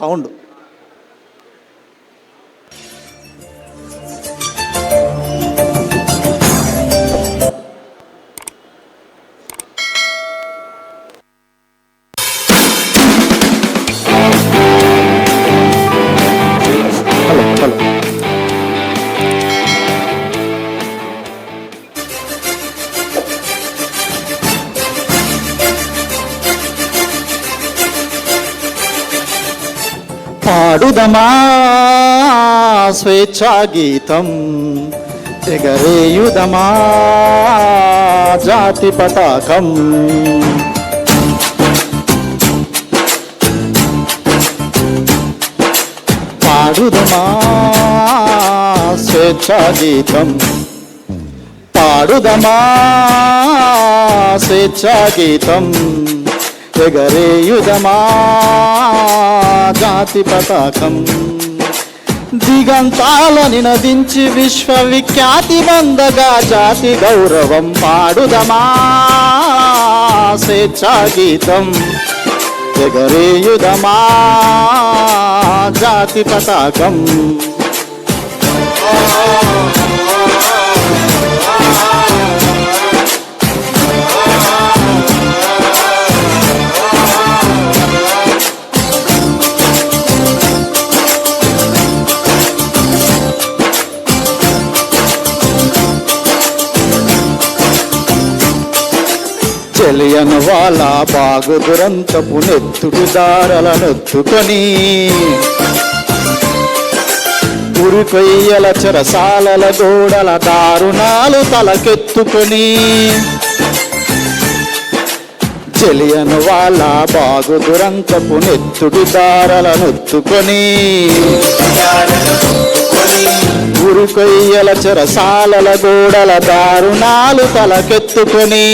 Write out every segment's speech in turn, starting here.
Sound. పాడుదమా స్వేచ్ఛా గీతం, ఎగరేయుదమా జాతి పతాకం. పాడుదమా స్వేచ్ఛా గీతం, పాడుదమా స్వేచ్ఛా గీతం, ఎగరేయుదమా జాతి పతాకం. దిగంతాలని నదించి విశ్వవిఖ్యాతి బందగా జాతి గౌరవం. పాడుదమా స్వేచ్ఛా గీతం, ఎగరేయుదమా జాతి పతాకం. జలియన్ వాలా బాగు దురంతపు నెత్తుడు దారలనొత్తుకొని, ఉరికొయ్యల చెరసాలల గోడల దారుణాలు తలకెత్తుకొని. జలియన్ వాలా బాగు దురంతపు నెత్తుడు దారలనొత్తుకొని, ఉరికొయ్యల చెరసాలల గోడల దారుణాలు తలకెత్తుకొని.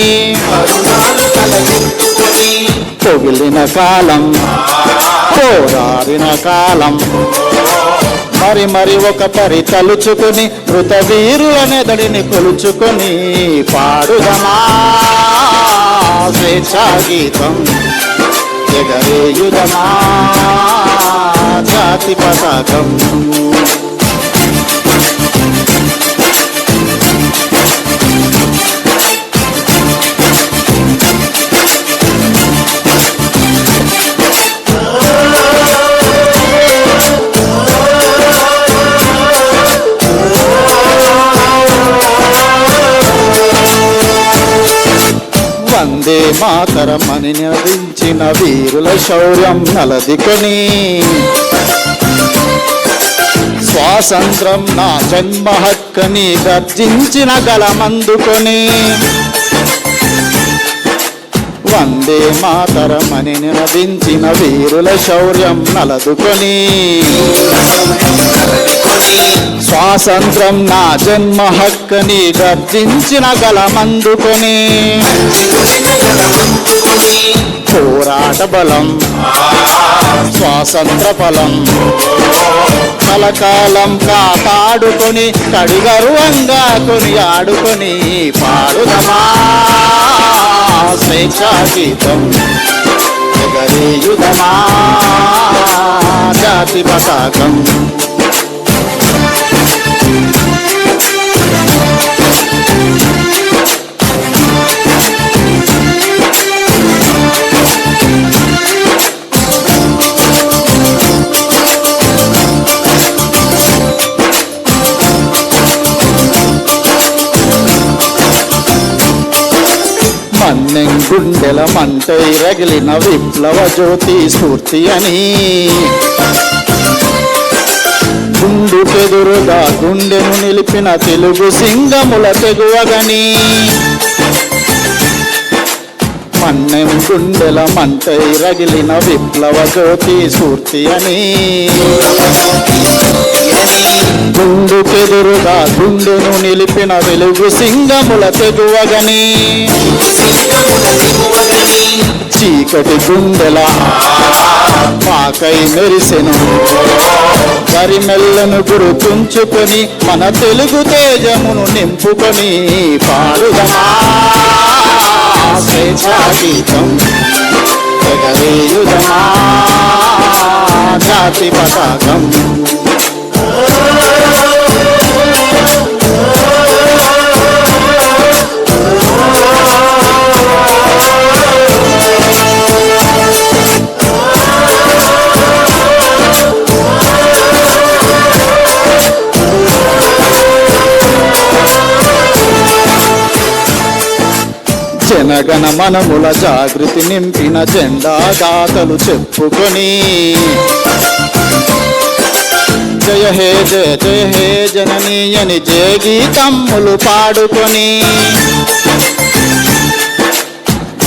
పొగిలిన కాలం, పోరాడిన కాలం, మరి మరి ఒక పరి తలుచుకుని మృత వీరులనెదడిని కొలుచుకొని. పాడుదమా స్వేచ్ఛా గీతం, ఎగరేయుదమా జాతి పతాకం. వందే మాతరమని నినదించిన వీరుల శౌర్యం నలదికొని, స్వాతంత్రం నా జన్మ హక్కని గర్జించిన గలమందుకొని. వందే మాతరమని నినదించిన వీరుల శౌర్యం నలదుకొని, స్వాతంత్రం నా జన్మ హక్కని గర్జించిన గలమందుకొని. పోరాట బలం స్వాతంత్ర ఫలం, కలకాలం కాపాడుకొని కడిగరువంగా కొని ఆడుకొని. పాడుదమా స్వేచ్ఛా గీతం, ఎగరేయుదమా జాతి పతాకం. మన్నెం గుండెల మంటై రగిలిన విప్లవ జ్యోతి స్ఫూర్తి అని, గుండుకెదురుగా గుండెను నిలిపిన తెలుగు సింగముల తెగువగని. మన్నెం గుండెల మంటై రగిలిన విప్లవ జ్యోతి స్ఫూర్తి అని, గుండుకెదురుగా గుండెను నిలిపిన వెలుగు సింగముల తెగువగని. చీకటి గుండెల పాకై మెరిసెను గరిమెల్లను గుర్తుంచుకొని, మన తెలుగు తేజమును నింపుకొని. పాడుదమా స్వేచ్ఛా గీతం, ఎగరేయుదమా జాతి పతాకం. జనగణ మనముల జాగృతి నింపిన జెండా గాథలు చెప్పుకొని జయ హే జయ జయ హే జననీయని జయ గీతమ్ములు పాడుకొని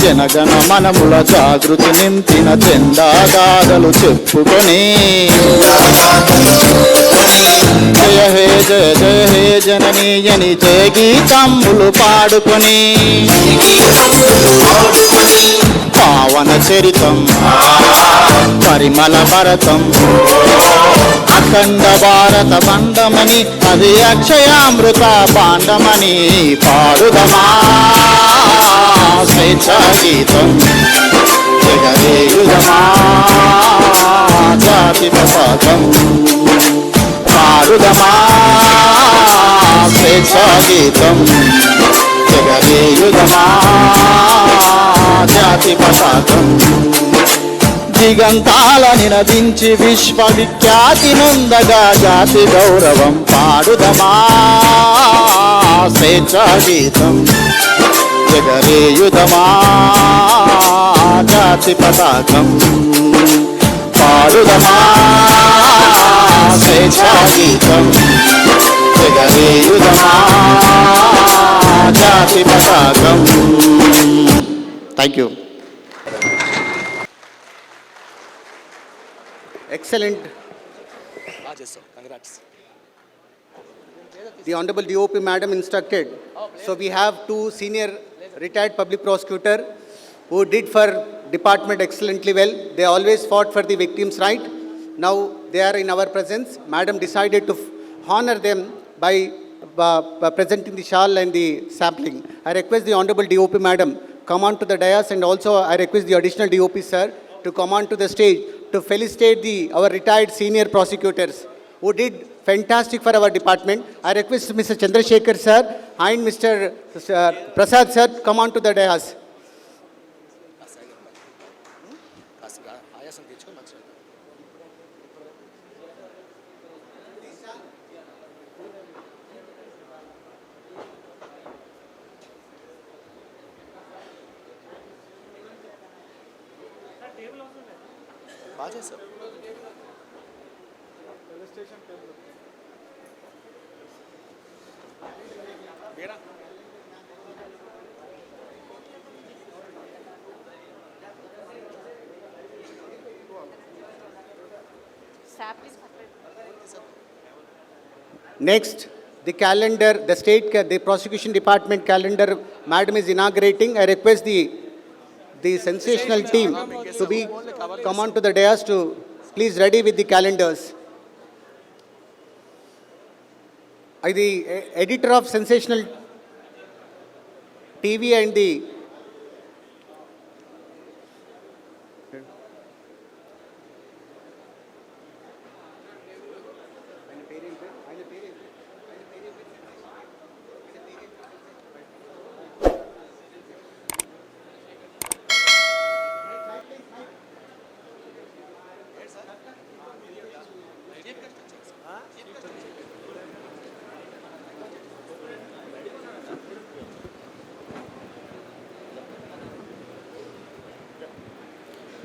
జనగణ మనముల జాగృతి నింపిన జెండా గాథలు చెప్పుకొని జయ హే జయ జయ హే జననీయని జయ గీతమ్ములు పాడుకొని పావన చరితం పరిమళ భరతం అఖండ భారత బండమని అది అక్షయామృత పాండమని పాడుదమా స్వేచ్ఛా గీతం జగదేయుదమా జాతి పతాకం పాడుదమా స్వేచ్ఛా గీతం జగదేయుదమా జాతి పతాకం దిగంతాల నినదించి విశ్వవిఖ్యాతి నొందగా జాతి గౌరవం పాడుదమా స్వేచ్ఛా గీతం జగదేయుదమా జాతి పతాకం పాడుదమా స్వేచ్ఛా గీతం జగదేయుదమా జాతి పతాకం. Thank you. Excellent. Congrats. The Honorable DOP Madam instructed. So we have two senior retired public prosecutor who did for department excellently well. They always fought for the victims' right. Now they are in our presence. Madam decided to honor them by presenting the shawl and the sampling. I request the Honorable DOP Madam come on to the dais, and also I request the additional DOP sir to come on to the stage to felicitate our retired senior prosecutors who did fantastic for our department. I request Mr. Chandrasekhar sir and Mr. Prasad sir come on to the dais. Next, the calendar, the prosecution department calendar, Madam is inaugurating. I request the sensational team to come on to the dais to please ready with the calendars. The editor of Sensational TV and the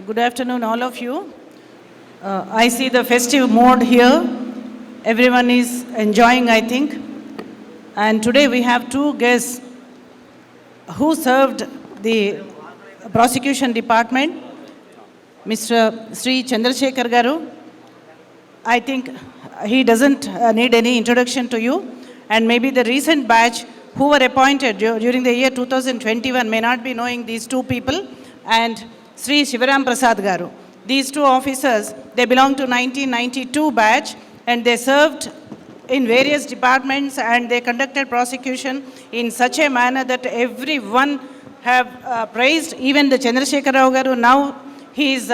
Good afternoon, all of you. I see the festive mode here. Everyone is enjoying, I think. And today we have two guests who served the prosecution department. Mr. Sri Chandrasekhar Garu. I think he doesn't need any introduction to you. And maybe the recent batch who were appointed during the year 2021 may not be knowing these two people. And Sri Shivaram Prasad Garu. These two officers, they belong to 1992 batch, and they served in various departments, and they conducted prosecution in such a manner that everyone have praised. Even the Chandrasekhar Rao Garu, now he is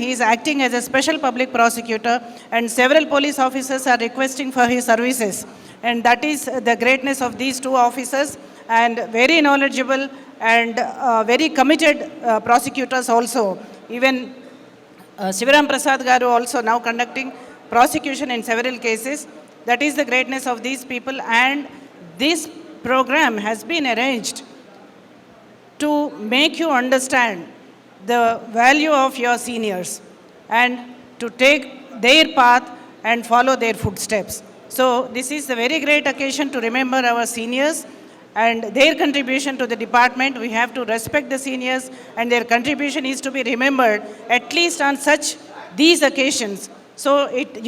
he is acting as a special public prosecutor, and several police officers are requesting for his services. And that is the greatness of these two officers, and very knowledgeable and very committed prosecutors also. Even Shivaram Prasad Garu also now conducting prosecution in several cases. That is the greatness of these people, and this program has been arranged to make you understand the value of your seniors and to take their path and follow their footsteps. So this is a very great occasion to remember our seniors and their contribution to the department. We have to respect the seniors, and their contribution is to be remembered at least on these occasions. So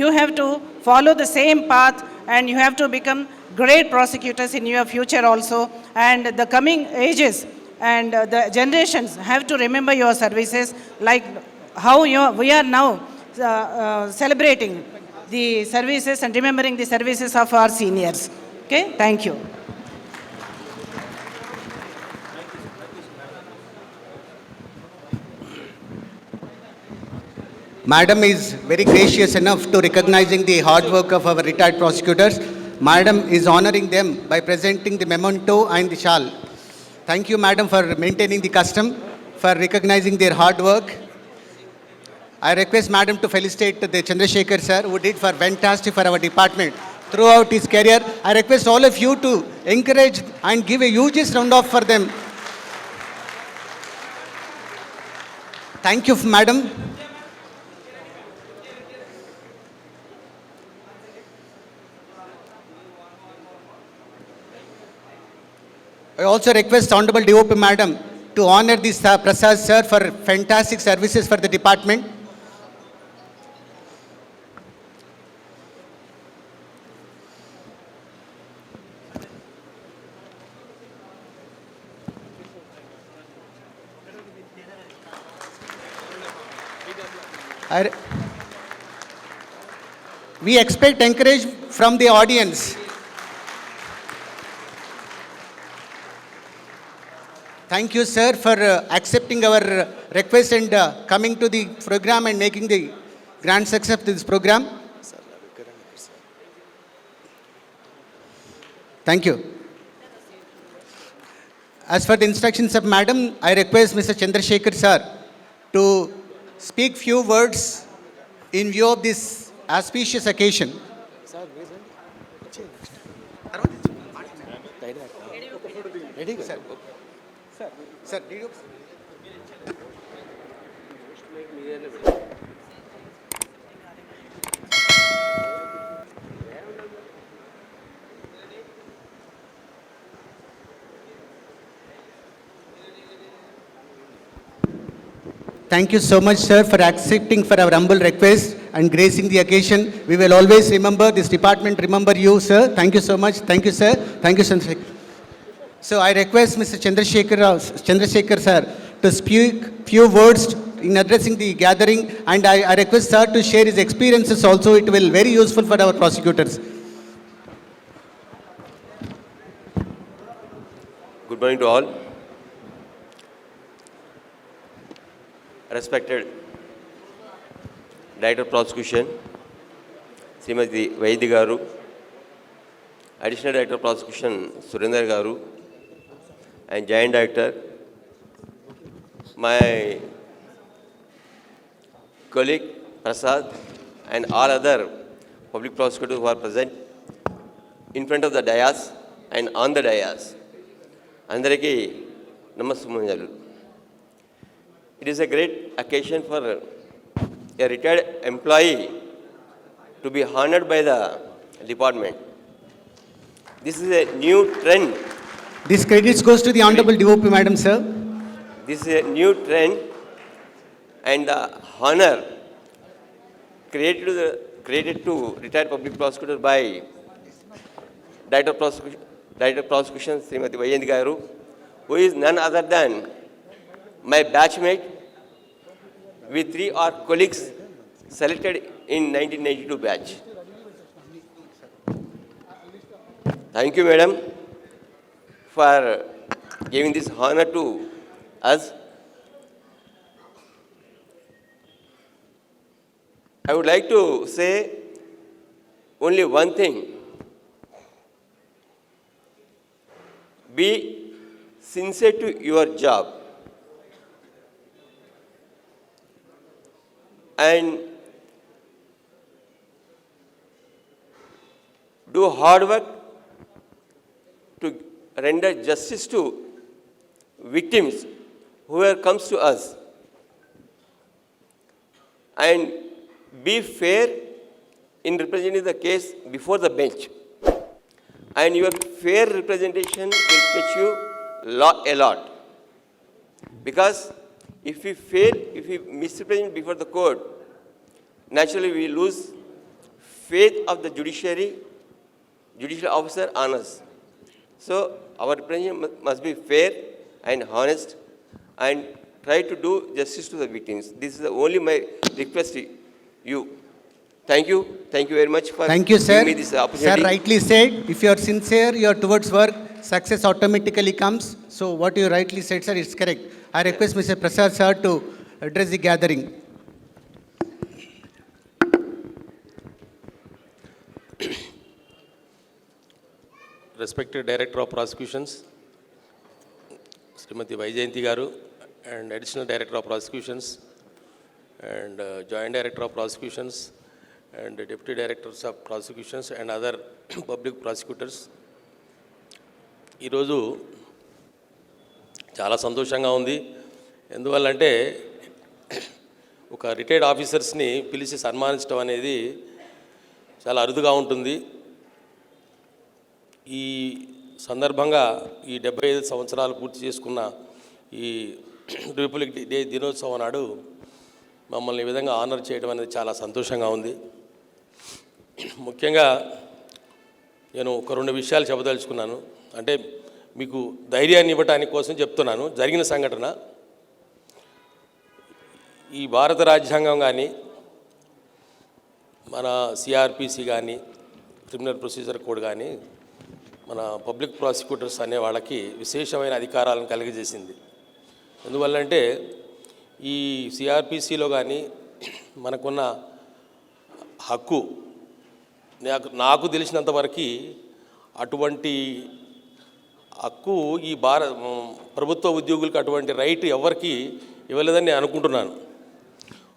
you have to follow the same path, and you have to become great prosecutors in your future also. And the coming ages and the generations have to remember your services, like how we are now celebrating the services and remembering the services of our seniors. Okay, thank you. Madam is very gracious enough to recognizing the hard work of our retired prosecutors. Madam is honoring them by presenting the memento and the shawl. Thank you, Madam, for maintaining the custom, for recognizing their hard work. I request Madam to felicitate the Chandrasekhar sir, who did for fantastic for our department throughout his career. I request all of you to encourage and give a huge round of for them. Thank you, Madam. I also request Honorable DOP Madam to honor this Prasad sir for fantastic services for the department. We expect encouragement from the audience. Thank you, sir, for accepting our request and coming to the program and making the grand success of this program. Thank you. As for the instructions of Madam, I request Mr. Chandrasekhar sir to speak few words in view of this auspicious occasion. Sir, did you? Thank you so much, sir, for accepting for our humble request and gracing the occasion. We will always remember, this department remember you, sir. Thank you so much. Thank you, sir. Thank you, Chandrasekhar. So I request Mr. Chandrasekhar sir to speak few words in addressing the gathering, and I request sir to share his experiences also. It will be very useful for our prosecutors. Good morning to all. Respected Director of Prosecution, Srimati Vaidhi Garu, Additional Director of Prosecution Surendra Garu, and Joint Director, my colleague Prasad, and all other public prosecutors who are present in front of the dais and on the dais. Andariki Namaskaram. It is a great occasion for a retired employee to be honored by the department. This is a new trend. This credit goes to the Honorable DOP, Madam, sir. This is a new trend, and the honor created to retired public prosecutor by Director of Prosecution Srimati Vyjayanthi Garu, who is none other than my batchmate with 3 our colleagues selected in 1992 batch. Thank you, madam, for giving this honor to us. I would like to say only one thing. Be sincere to your job and do hard work to render justice to victims whoever comes to us, and be fair in representing the case before the bench, and your fair representation will fetch you a lot, because if we misrepresent before the court, naturally we lose faith of the judicial officer on us. So our representation must be fair and honest and try to do justice to the victims. This is the only my request to you. Thank you. Thank you very much for Thank you, sir. giving me this opportunity. Sir rightly said, if you are sincere, you are towards work, success automatically comes. So what you rightly said, sir, is correct. I request Mr. Prasad, sir, to address the gathering. Respected Director of Prosecutions, Srimati Vyjayanthi Garu, and Additional Director of Prosecutions, and Joint Director of Prosecutions, and Deputy Directors of Prosecutions, and other public prosecutors. ఈరోజు చాలా సంతోషంగా ఉంది. ఎందువల్లంటే ఒక retired ఆఫీసర్స్ని పిలిచి సన్మానించడం అనేది చాలా అరుదుగా ఉంటుంది. ఈ సందర్భంగా ఈ 75 సంవత్సరాలు పూర్తి చేసుకున్న ఈ రిపబ్లిక్ డే దినోత్సవం నాడు మమ్మల్ని ఈ విధంగా ఆనర్ చేయడం అనేది చాలా సంతోషంగా ఉంది. ముఖ్యంగా నేను ఒక 2 విషయాలు చెప్పదలుచుకున్నాను. అంటే మీకు ధైర్యాన్ని ఇవ్వటానికి కోసం చెప్తున్నాను. జరిగిన సంఘటన, ఈ భారత రాజ్యాంగం కానీ మన సిఆర్పిసి కానీ క్రిమినల్ ప్రొసీజర్ కోడ్ కానీ మన పబ్లిక్ ప్రాసిక్యూటర్స్ అనే వాళ్ళకి విశేషమైన అధికారాలను కలిగజేసింది. ఎందువల్లంటే ఈ సిఆర్పిసిలో కానీ మనకున్న హక్కు, నాకు తెలిసినంతవరకు అటువంటి హక్కు ఈ ప్రభుత్వ ఉద్యోగులకు అటువంటి రైట్ ఎవరికి ఇవ్వలేదని నేను అనుకుంటున్నాను.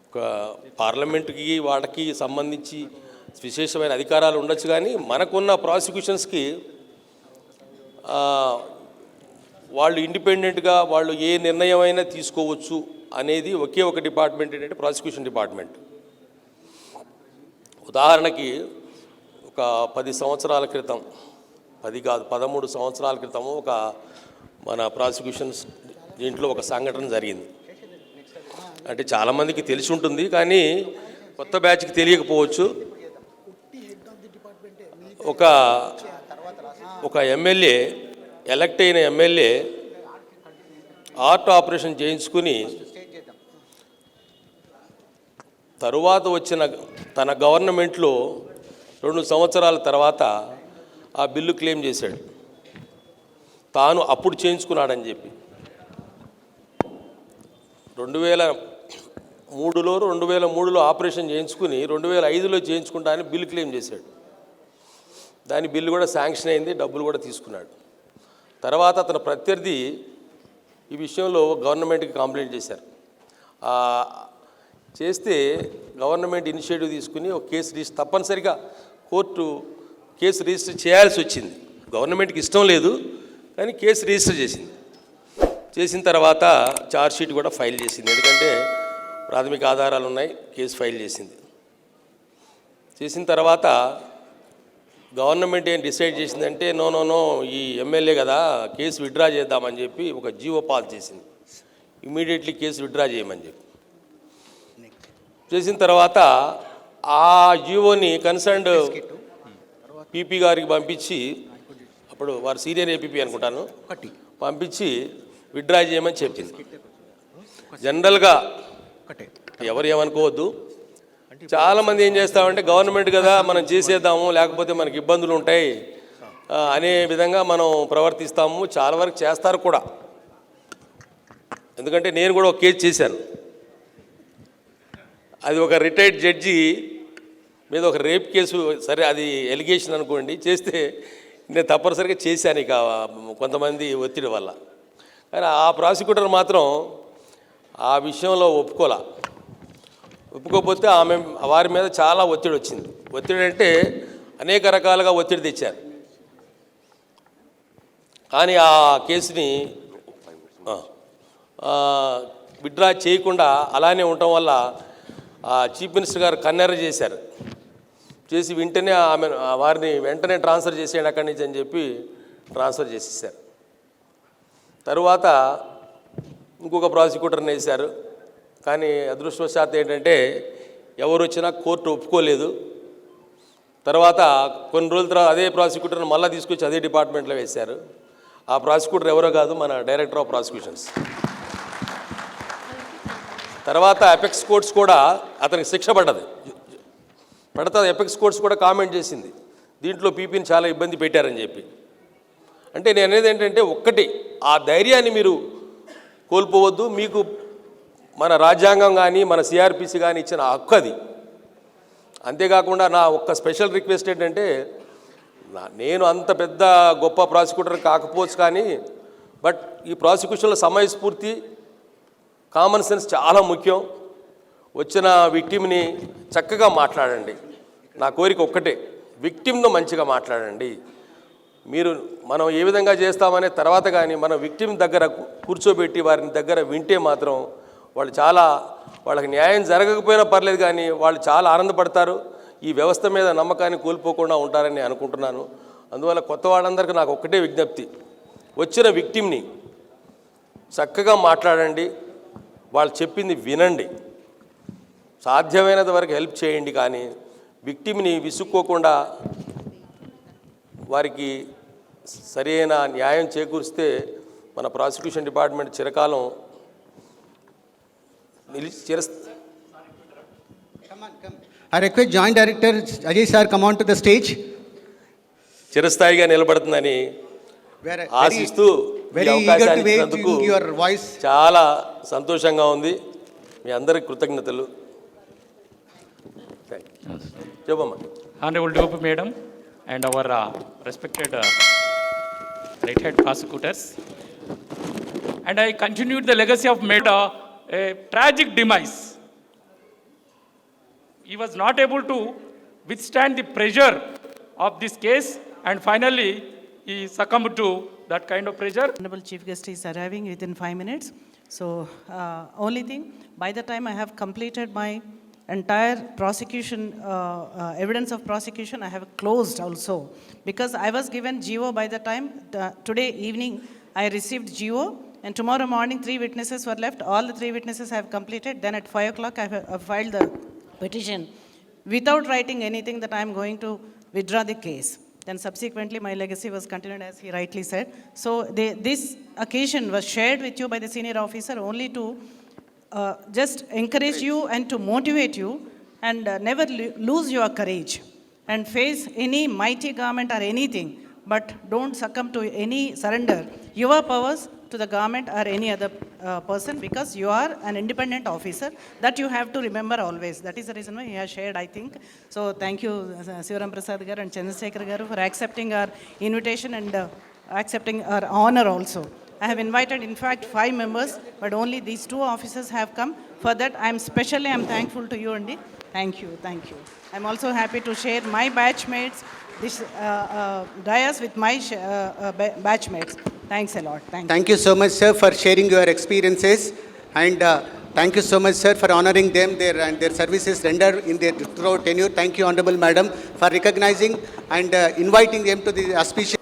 ఒక పార్లమెంటుకి వాళ్ళకి సంబంధించి విశేషమైన అధికారాలు ఉండొచ్చు, కానీ మనకున్న ప్రాసిక్యూషన్స్కి వాళ్ళు ఇండిపెండెంట్గా వాళ్ళు ఏ నిర్ణయం అయినా తీసుకోవచ్చు అనేది ఒకే ఒక డిపార్ట్మెంట్ ఏంటంటే ప్రాసిక్యూషన్ డిపార్ట్మెంట్. ఉదాహరణకి ఒక 10 సంవత్సరాల క్రితం, 10 కాదు 13 సంవత్సరాల క్రితము ఒక మన ప్రాసిక్యూషన్స్ దీంట్లో ఒక సంఘటన జరిగింది. అంటే చాలామందికి తెలిసి ఉంటుంది, కానీ కొత్త బ్యాచ్కి తెలియకపోవచ్చు. ఒక ఎమ్మెల్యే, ఎలక్ట్ అయిన ఎమ్మెల్యే హార్ట్ ఆపరేషన్ చేయించుకుని తరువాత వచ్చిన తన గవర్నమెంట్లో 2 సంవత్సరాల తర్వాత ఆ బిల్లు క్లెయిమ్ చేశాడు, తాను అప్పుడు చేయించుకున్నాడని చెప్పి. 2003లో ఆపరేషన్ చేయించుకుని 2005లో చేయించుకుంటా అని బిల్లు క్లెయిమ్ చేశాడు. దాని బిల్లు కూడా శాంక్షన్ అయింది, డబ్బులు కూడా తీసుకున్నాడు. తర్వాత అతని ప్రత్యర్థి ఈ విషయంలో గవర్నమెంట్కి కంప్లైంట్ చేశారు. చేస్తే గవర్నమెంట్ ఇనిషియేటివ్ తీసుకుని ఒక కేసు రిజిస్టర్, తప్పనిసరిగా కోర్టు కేసు రిజిస్టర్ చేయాల్సి వచ్చింది. గవర్నమెంట్కి ఇష్టం లేదు, కానీ కేసు రిజిస్టర్ చేసింది. చేసిన తర్వాత ఛార్జ్షీట్ కూడా ఫైల్ చేసింది, ఎందుకంటే ప్రాథమిక ఆధారాలు ఉన్నాయి. కేసు ఫైల్ చేసింది. చేసిన తర్వాత గవర్నమెంట్ ఏం డిసైడ్ చేసిందంటే, నో ఈ ఎమ్మెల్యే కదా, కేసు విత్డ్రా చేద్దామని చెప్పి ఒక జీవో పాస్ చేసింది. ఇమీడియట్లీ కేసు విత్డ్రా చేయమని చెప్పి చేసిన తర్వాత ఆ జీవోని కన్సర్న్డ్ పీపీ గారికి పంపించి, అప్పుడు వారు సీనియర్ ఏపీపీ అనుకుంటాను, పంపించి విత్డ్రా చేయమని చెప్పింది. జనరల్గా ఎవరు ఏమనుకోవద్దు, చాలామంది ఏం చేస్తామంటే గవర్నమెంట్ కదా మనం చేసేద్దాము, లేకపోతే మనకి ఇబ్బందులు ఉంటాయి అనే విధంగా మనం ప్రవర్తిస్తాము. చాలా వరకు చేస్తారు కూడా. ఎందుకంటే నేను కూడా ఒక కేసు చేశాను. అది ఒక రిటైర్డ్ జడ్జి మీద ఒక రేప్ కేసు, సరే అది ఎలిగేషన్ అనుకోండి, చేస్తే నేను తప్పనిసరిగా చేశాను ఇక కొంతమంది ఒత్తిడి వల్ల. కానీ ఆ ప్రాసిక్యూటర్ మాత్రం ఆ విషయంలో ఒప్పుకోకపోతే వారి మీద చాలా ఒత్తిడి వచ్చింది. ఒత్తిడి అంటే అనేక రకాలుగా ఒత్తిడి తెచ్చారు. కానీ ఆ కేసుని విత్డ్రా చేయకుండా అలానే ఉండటం వల్ల చీఫ్ మినిస్టర్ గారు కన్నెర్ర చేశారు. చేసి వెంటనే వారిని వెంటనే ట్రాన్స్ఫర్ చేసేయండి అక్కడి నుంచి అని చెప్పి ట్రాన్స్ఫర్ చేసేసారు. తరువాత ఇంకొక ప్రాసిక్యూటర్ని వేశారు. కానీ అదృష్టవశాత్తు ఏంటంటే ఎవరు వచ్చినా కోర్టు ఒప్పుకోలేదు. తర్వాత కొన్ని రోజుల తర్వాత అదే ప్రాసిక్యూటర్ని మళ్ళీ తీసుకొచ్చి అదే డిపార్ట్మెంట్లో వేశారు. ఆ ప్రాసిక్యూటర్ ఎవరో కాదు, మన డైరెక్టర్ ఆఫ్ ప్రాసిక్యూషన్స్. తర్వాత అపెక్స్ కోర్ట్స్ కూడా అతనికి శిక్ష పడితే అపెక్స్ కోర్ట్స్ కూడా కామెంట్ చేసింది, దీంట్లో పీపీని చాలా ఇబ్బంది పెట్టారని చెప్పి. అంటే నేను అనేది ఏంటంటే ఒక్కటి, ఆ ధైర్యాన్ని మీరు కోల్పోవద్దు. మీకు మన రాజ్యాంగం కానీ మన సిఆర్పిసి కానీ ఇచ్చిన హక్కు అది. అంతేకాకుండా నా ఒక్క స్పెషల్ రిక్వెస్ట్ ఏంటంటే, నేను అంత పెద్ద గొప్ప ప్రాసిక్యూటర్ కాకపోవచ్చు కానీ బట్ ఈ ప్రాసిక్యూషన్లో సమయస్ఫూర్తి, కామన్ సెన్స్ చాలా ముఖ్యం. వచ్చిన విక్టిమ్ని చక్కగా మాట్లాడండి. నా కోరిక ఒక్కటే, విక్టిమ్ను మంచిగా మాట్లాడండి. మనం ఏ విధంగా చేస్తామనే తర్వాత కానీ మన విక్టిమ్ దగ్గర కూర్చోబెట్టి వారిని దగ్గర వింటే మాత్రం వాళ్ళకి న్యాయం జరగకపోయినా పర్లేదు కానీ వాళ్ళు చాలా ఆనందపడతారు. ఈ వ్యవస్థ మీద నమ్మకాన్ని కోల్పోకుండా ఉంటారని అనుకుంటున్నాను. అందువల్ల కొత్త వాళ్ళందరికీ నాకు ఒక్కటే విజ్ఞప్తి, వచ్చిన విక్టిమ్ని చక్కగా మాట్లాడండి, వాళ్ళు చెప్పింది వినండి, సాధ్యమైనంత వరకు హెల్ప్ చేయండి. కానీ విక్టిమ్ని విసుక్కోకుండా వారికి సరైన న్యాయం చేకూరిస్తే మన ప్రాసిక్యూషన్ డిపార్ట్మెంట్ చిరకాలం I request Joint Director Ajay sir come on to the stage. చిరస్థాయిగా నిలబడుతుందని ఆశిస్తూ ఈ అవకాశాన్ని ఇచ్చినందుకు చాలా సంతోషంగా ఉంది. మీ అందరికి కృతజ్ఞతలు. చెప్పమ్మా. Honorable Deputy Madam and our respected retired prosecutors, and I continued the legacy of Meda, a tragic demise. He was not able to withstand the pressure of this case, and finally he succumbed to that kind of pressure. Honorable Chief Guest is arriving within 5 minutes. So, only thing, by the time I have completed my entire prosecution, evidence of prosecution, I have closed also. Because I was given GO by the time, today evening I received GO, and tomorrow morning 3 witnesses were left. All the 3 witnesses I have completed. Then at 5 o'clock I have filed the petition without writing anything that I am going to withdraw the case. Then subsequently my legacy was continued as he rightly said. So this occasion was shared with you by the senior officer only to just encourage you and to motivate you, and never lose your courage and face any mighty government or anything, but don't succumb to any surrender your powers to the government or any other person, because you are an independent officer. That you have to remember always. That is the reason why he has shared, I think. So thank you Sivaram Prasad garu and Chandrasekhar garu for accepting our invitation and accepting our honor also. I have invited in fact 5 members, but only these 2 officers have come. For that I am thankful to you, Andi. Thank you. I am also happy to share my batchmates, this dais with my batchmates. Thanks a lot. Thank you so much, sir, for sharing your experiences, and thank you so much, sir, for honoring them and their services rendered in their throughout tenure. Thank you, Honorable Madam, for recognizing and inviting them to the auspicious.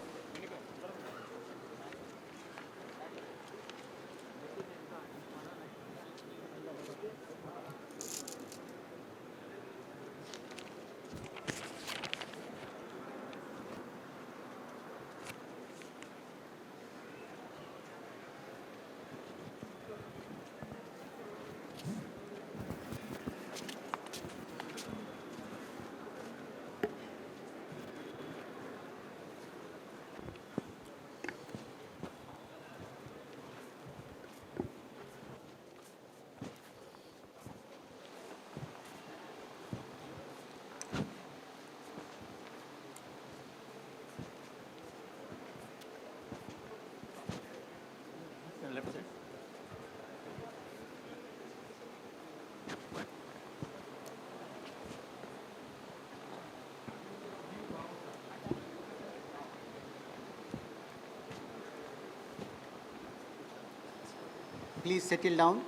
please settle down.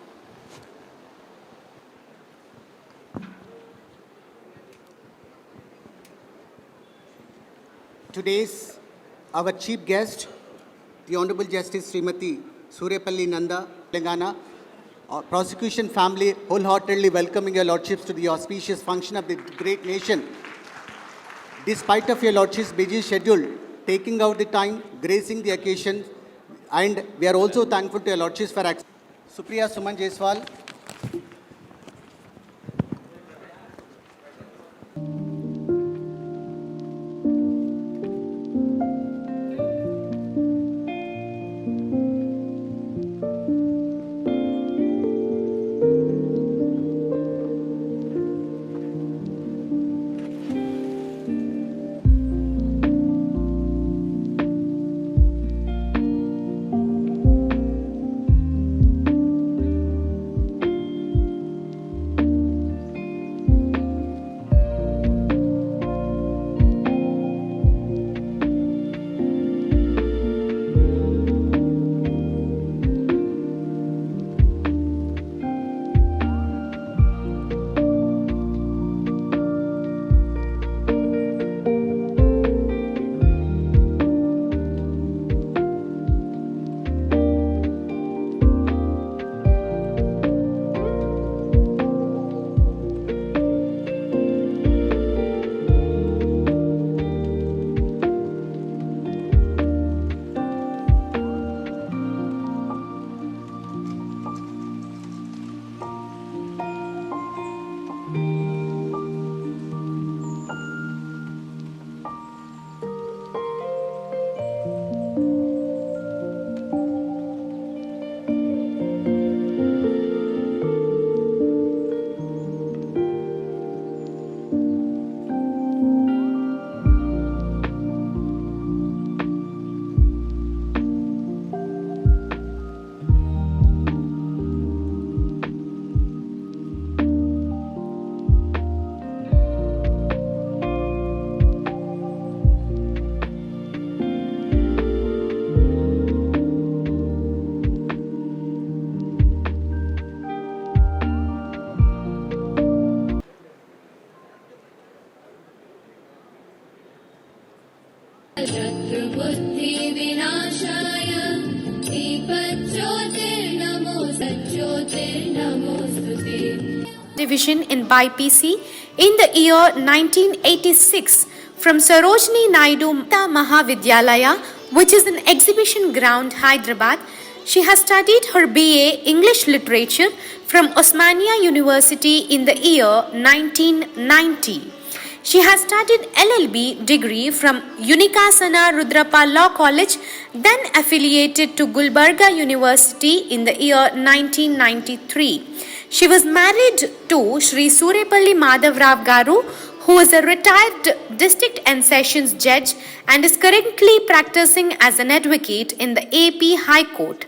Today's our chief guest, the Honorable Justice Srimati Surepalli Nanda, Telangana. Our prosecution family wholeheartedly welcoming your lordships to the auspicious function of the great nation. Despite of your lordship's busy schedule, taking out the time, gracing the occasion, and we are also thankful to your lordships for Supriya Suman Jaiswal. शत्रुबुद्धिविनाशाय दीपज्योतिर्नमोस्तुते. Division in BPC in the year 1986 from Sarojini Naidu Mahavidyalaya, which is an exhibition ground, Hyderabad. She has studied her BA English Literature from Osmania University in the year 1990. She has studied LLB degree from Unikasana Rudrappa Law College, then affiliated to Gulbarga University in the year 1993. She was married to Shri Surepalli Madhavrao Garu, who is a retired district and sessions judge and is currently practicing as an advocate in the AP High Court.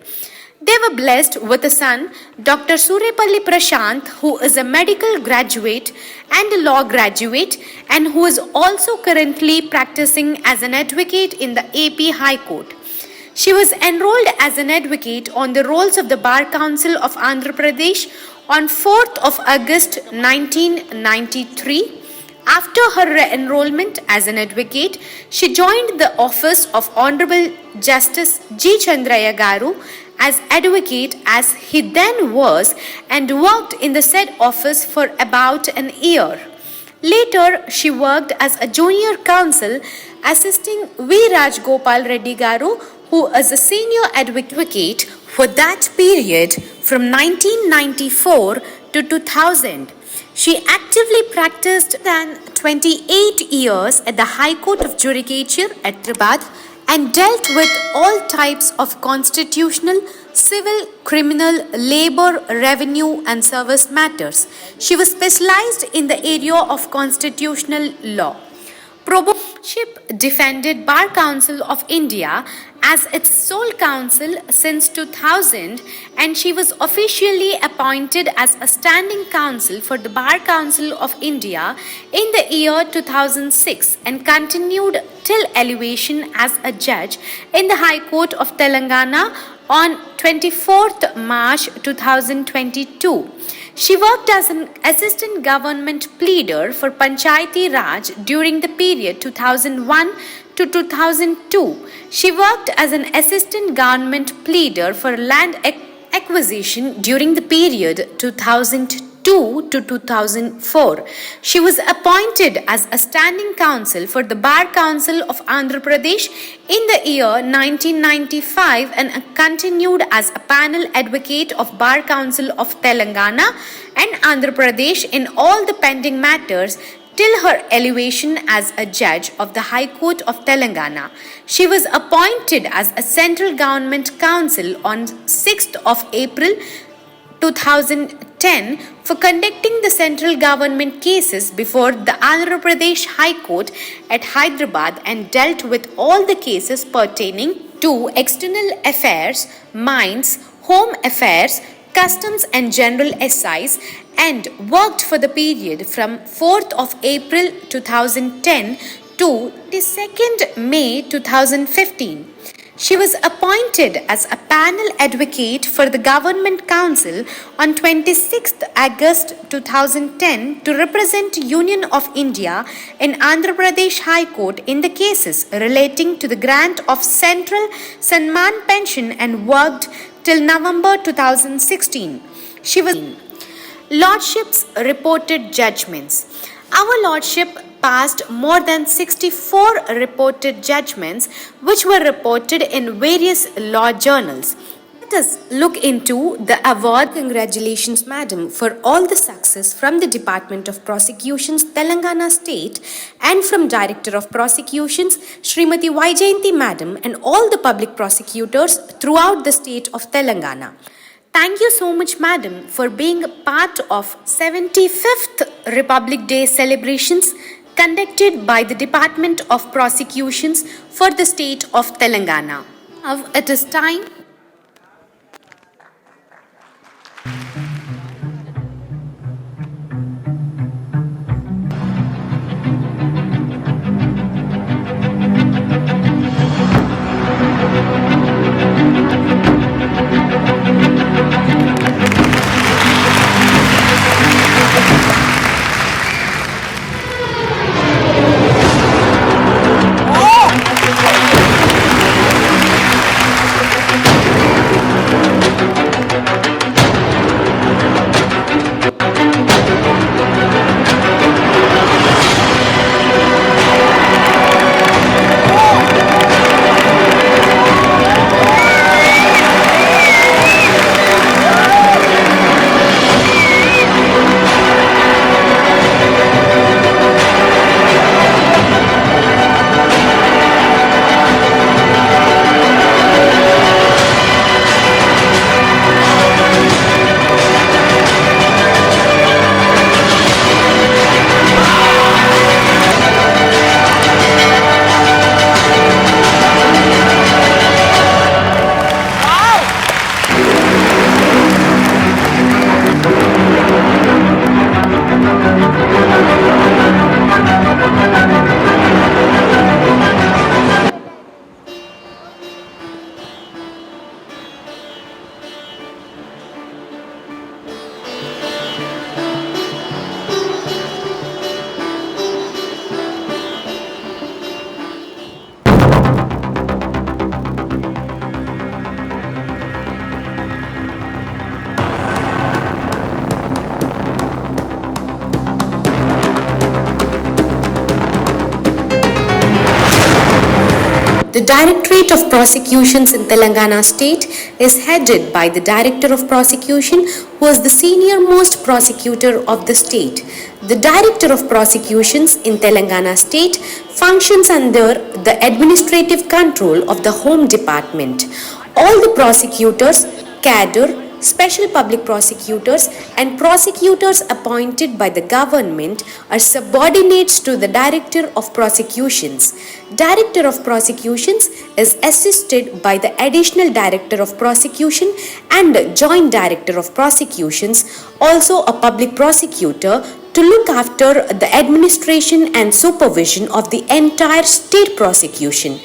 They were blessed with a son, Dr. Surepalli Prashant, who is a medical graduate and a law graduate and who is also currently practicing as an advocate in the AP High Court. She was enrolled as an advocate on the rolls of the Bar Council of Andhra Pradesh on 4th of August 1993. After her enrollment as an advocate, she joined the office of Honorable Justice G.Vyjayanthi Garu as advocate as he then was and worked in the said office for about an year. Later, she worked as a junior counsel assisting V. Rajgopal Reddy Garu, who is a senior advocate for that period from 1994 to 2000. She actively practiced than 28 years at the High Court of Judicature at Hyderabad and dealt with all types of constitutional, civil, criminal, labor, revenue and service matters. She was specialized in the area of constitutional law. Proboship defended Bar Council of India as its sole counsel since 2000, and she was officially appointed as a standing counsel for the Bar Council of India in the year 2006 and continued till elevation as a judge in the High Court of Telangana on 24th March 2022. She worked as an assistant government pleader for Panchayati Raj during the period 2001 to 2002. She worked as an assistant government pleader for land acquisition during the period 2002 to 2004. She was appointed as a standing counsel for the Bar Council of Andhra Pradesh in the year 1995 and continued as a panel advocate of Bar Council of Telangana and Andhra Pradesh in all the pending matters till her elevation as a judge of the High Court of Telangana. She was appointed as a central government counsel on 6th of April 2010 for conducting the central government cases before the Andhra Pradesh High Court at Hyderabad and dealt with all the cases pertaining to external affairs, mines, home affairs, customs and general excise, and worked for the period from 4th of April 2010 to 22nd May 2015. She was appointed as a panel advocate for the Government Council on 26th August 2010 to represent Union of India in Andhra Pradesh High Court in the cases relating to the grant of Central Sanman pension and worked till November 2016. She was Lordships reported judgments. Our Lordship passed more than 64 reported judgments which were reported in various law journals. Let us look into the award. Congratulations, Madam, for all the success from the Department of Prosecutions, Telangana State, and from Director of Prosecutions, Srimati Vyjayanthi Madam, and all the public prosecutors throughout the state of Telangana. Thank you so much, Madam, for being a part of 75th Republic Day celebrations conducted by the Department of Prosecutions for the state of Telangana. Now it is time. The Directorate of Prosecutions in Telangana State is headed by the Director of Prosecution, who is the senior most prosecutor of the state. The Director of Prosecutions in Telangana State functions under the administrative control of the Home Department. All the prosecutors, cadre, special public prosecutors and prosecutors appointed by the government are subordinates to the Director of Prosecutions. Director of Prosecutions is assisted by the Additional Director of Prosecution and Joint Director of Prosecutions, also a public prosecutor, to look after the administration and supervision of the entire state prosecution.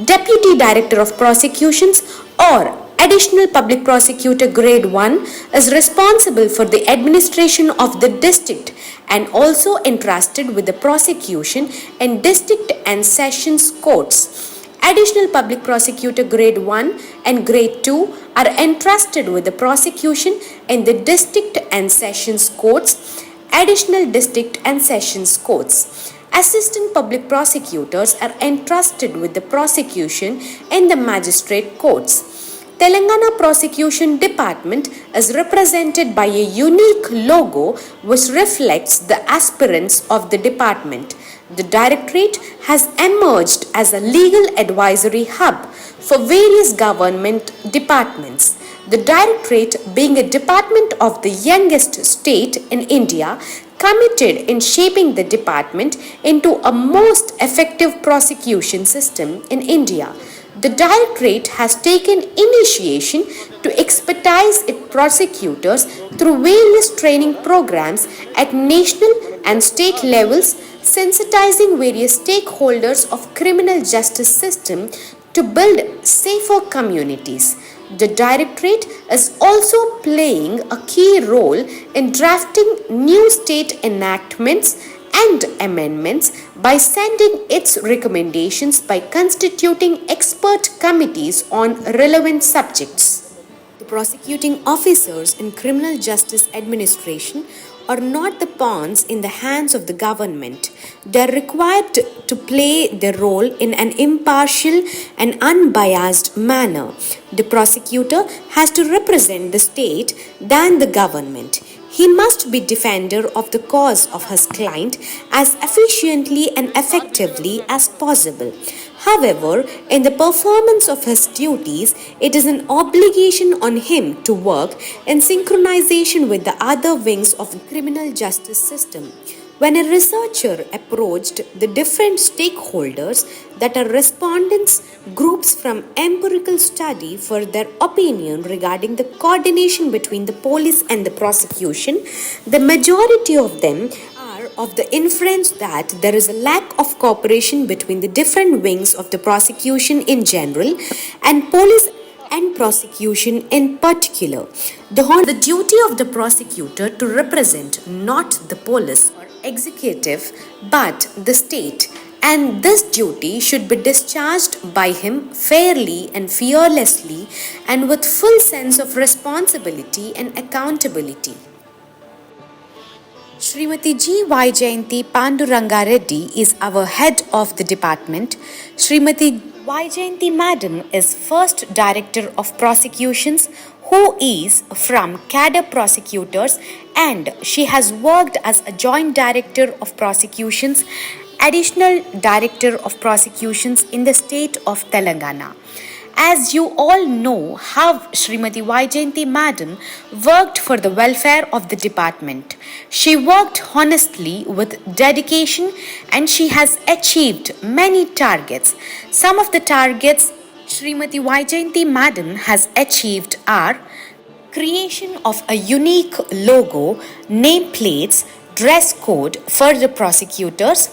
Deputy Director of Prosecutions or Additional Public Prosecutor Grade 1 is responsible for the administration of the district and also entrusted with the prosecution in district and sessions courts. Additional Public Prosecutor Grade 1 and Grade 2 are entrusted with the prosecution in the district and sessions courts, additional district and sessions courts. Assistant public prosecutors are entrusted with the prosecution in the magistrate courts. Telangana Prosecution Department is represented by a unique logo which reflects the aspirants of the department. The Directorate has emerged as a legal advisory hub for various government departments. The Directorate, being a department of the youngest state in India, committed in shaping the department into a most effective prosecution system in India. The Directorate has taken initiation to expertise its prosecutors through various training programs at national and state levels, sensitizing various stakeholders of criminal justice system to build safer communities. The Directorate is also playing a key role in drafting new state enactments and amendments by sending its recommendations by constituting expert committees on relevant subjects. The prosecuting officers in criminal justice administration are not the pawns in the hands of the government. They are required to play their role in an impartial and unbiased manner. The prosecutor has to represent the state than the government. He must be defender of the cause of his client as efficiently and effectively as possible. However, in the performance of his duties, it is an obligation on him to work in synchronization with the other wings of the criminal justice system. When a researcher approached the different stakeholders that are respondents groups from empirical study for their opinion regarding the coordination between the police and the prosecution, the majority of them are of the inference that there is a lack of cooperation between the different wings of the prosecution in general and police and prosecution in particular. The duty of the prosecutor to represent not the police or executive but the state, and this duty should be discharged by him fairly and fearlessly and with full sense of responsibility and accountability. Srimati G.Vyjayanthi Panduranga Reddy is our head of the department. Srimati Vyjayanthi Madam is first Director of Prosecutions who is from Cadre Prosecutors, and she has worked as a Joint Director of Prosecutions, Additional Director of Prosecutions in the state of Telangana. As you all know how Srimati Vyjayanthi Madam worked for the welfare of the department. She worked honestly with dedication and she has achieved many targets. Some of the targets Srimati Vyjayanthi Madam has achieved are creation of a unique logo, nameplates, dress code for the prosecutors,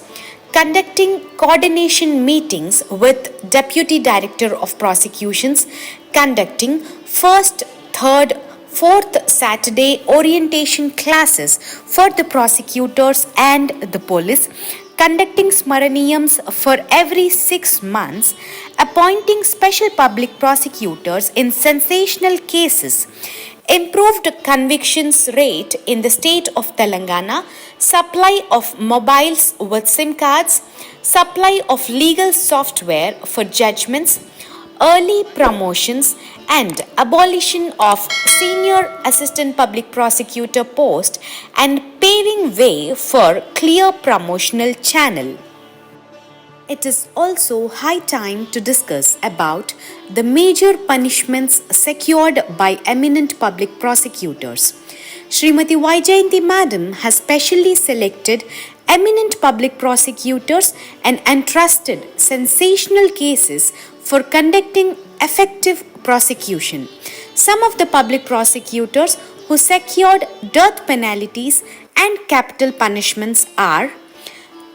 conducting coordination meetings with Deputy Director of Prosecutions, conducting first, third, fourth Saturday orientation classes for the prosecutors and the police, conducting Smaraniyams for every 6 months, appointing special public prosecutors in sensational cases, improved convictions rate in the state of Telangana, supply of mobiles with SIM cards, supply of legal software for judgments, early promotions, and abolition of senior assistant public prosecutor post and paving way for clear promotional channel. It is also high time to discuss about the major punishments secured by eminent public prosecutors. Srimati Vyjayanthi Madam has specially selected eminent public prosecutors and entrusted sensational cases for conducting effective prosecution. Some of the public prosecutors who secured death penalties and capital punishments are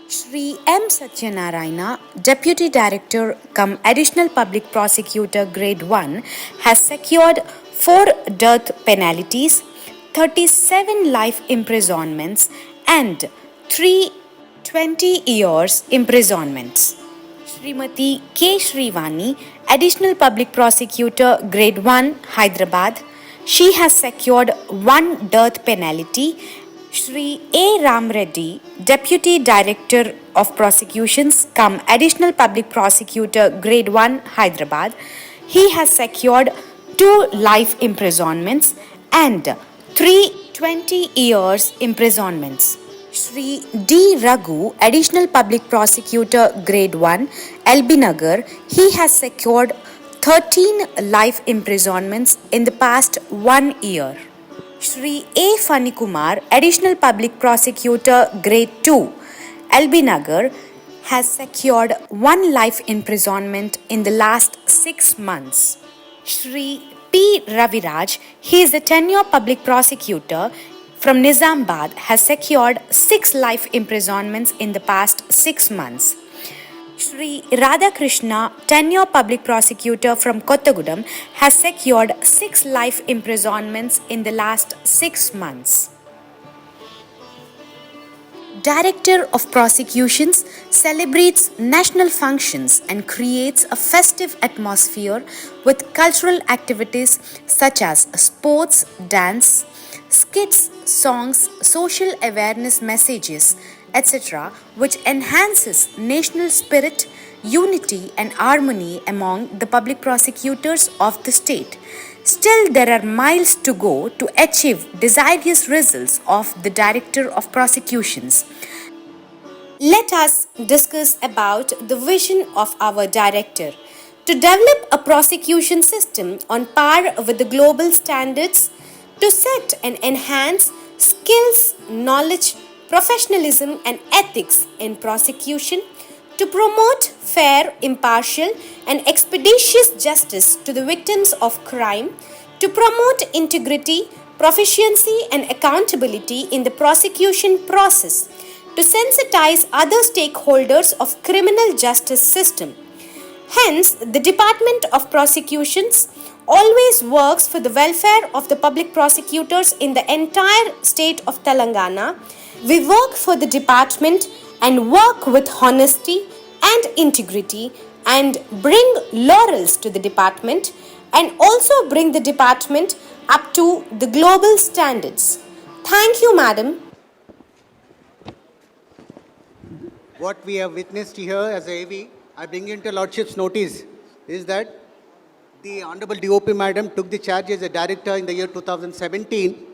Shri M. Satyanarayana, Deputy Director cum Additional Public Prosecutor Grade 1, has secured 4 death penalties, 37 life imprisonments and 3 20 years imprisonments. Srimati K. Srivani, Additional Public Prosecutor Grade 1, Hyderabad, she has secured 1 death penalty. Shri A. Ram Reddy, Deputy Director of Prosecutions cum Additional Public Prosecutor Grade 1, Hyderabad, he has secured 2 life imprisonments and 3 20 years imprisonments. Shri D. Raghu, Additional Public Prosecutor Grade 1, LB Nagar, he has secured 13 life imprisonments in the past 1 year. Shri A. Fanikumar, Additional Public Prosecutor Grade 2, LB Nagar, has secured 1 life imprisonment in the last 6 months. Shri P. Raviraj, he is a tenure public prosecutor from Nizamabad, has secured 6 life imprisonments in the past 6 months. Shri Radhakrishna, tenure public prosecutor from Kottagudam, has secured 6 life imprisonments in the last 6 months. Director of Prosecutions celebrates national functions and creates a festive atmosphere with cultural activities such as sports, dance, skits, songs, social awareness messages, etc., which enhances national spirit, unity and harmony among the public prosecutors of the state. Still, there are miles to go to achieve desirous results of the Director of Prosecutions. Let us discuss about the vision of our director. To develop a prosecution system on par with the global standards, to set and enhance skills, knowledge, professionalism and ethics in prosecution, to promote fair, impartial and expeditious justice to the victims of crime, to promote integrity, proficiency and accountability in the prosecution process, to sensitize other stakeholders of criminal justice system. Hence, the Department of Prosecutions always works for the welfare of the public prosecutors in the entire state of Telangana. We work for the department and work with honesty and integrity and bring laurels to the department and also bring the department up to the global standards. Thank you, Madam. What we have witnessed here as a AV, I bring into Lordship's notice, is that the Honorable DOP Madam took the charge as a director in the year 2017.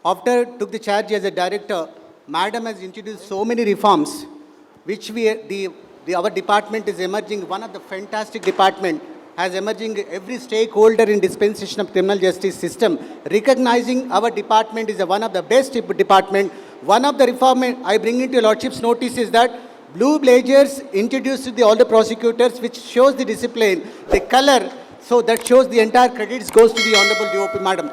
After took the charge as a director, Madam has introduced so many reforms, which our department is emerging, one of the fantastic department, has emerging every stakeholder in dispensation of criminal justice system, recognizing our department is one of the best department. One of the reform I bring into Lordship's notice is that blue blazers introduced to all the prosecutors, which shows the discipline, the color, so that shows the entire credits goes to the Honorable DOP Madam.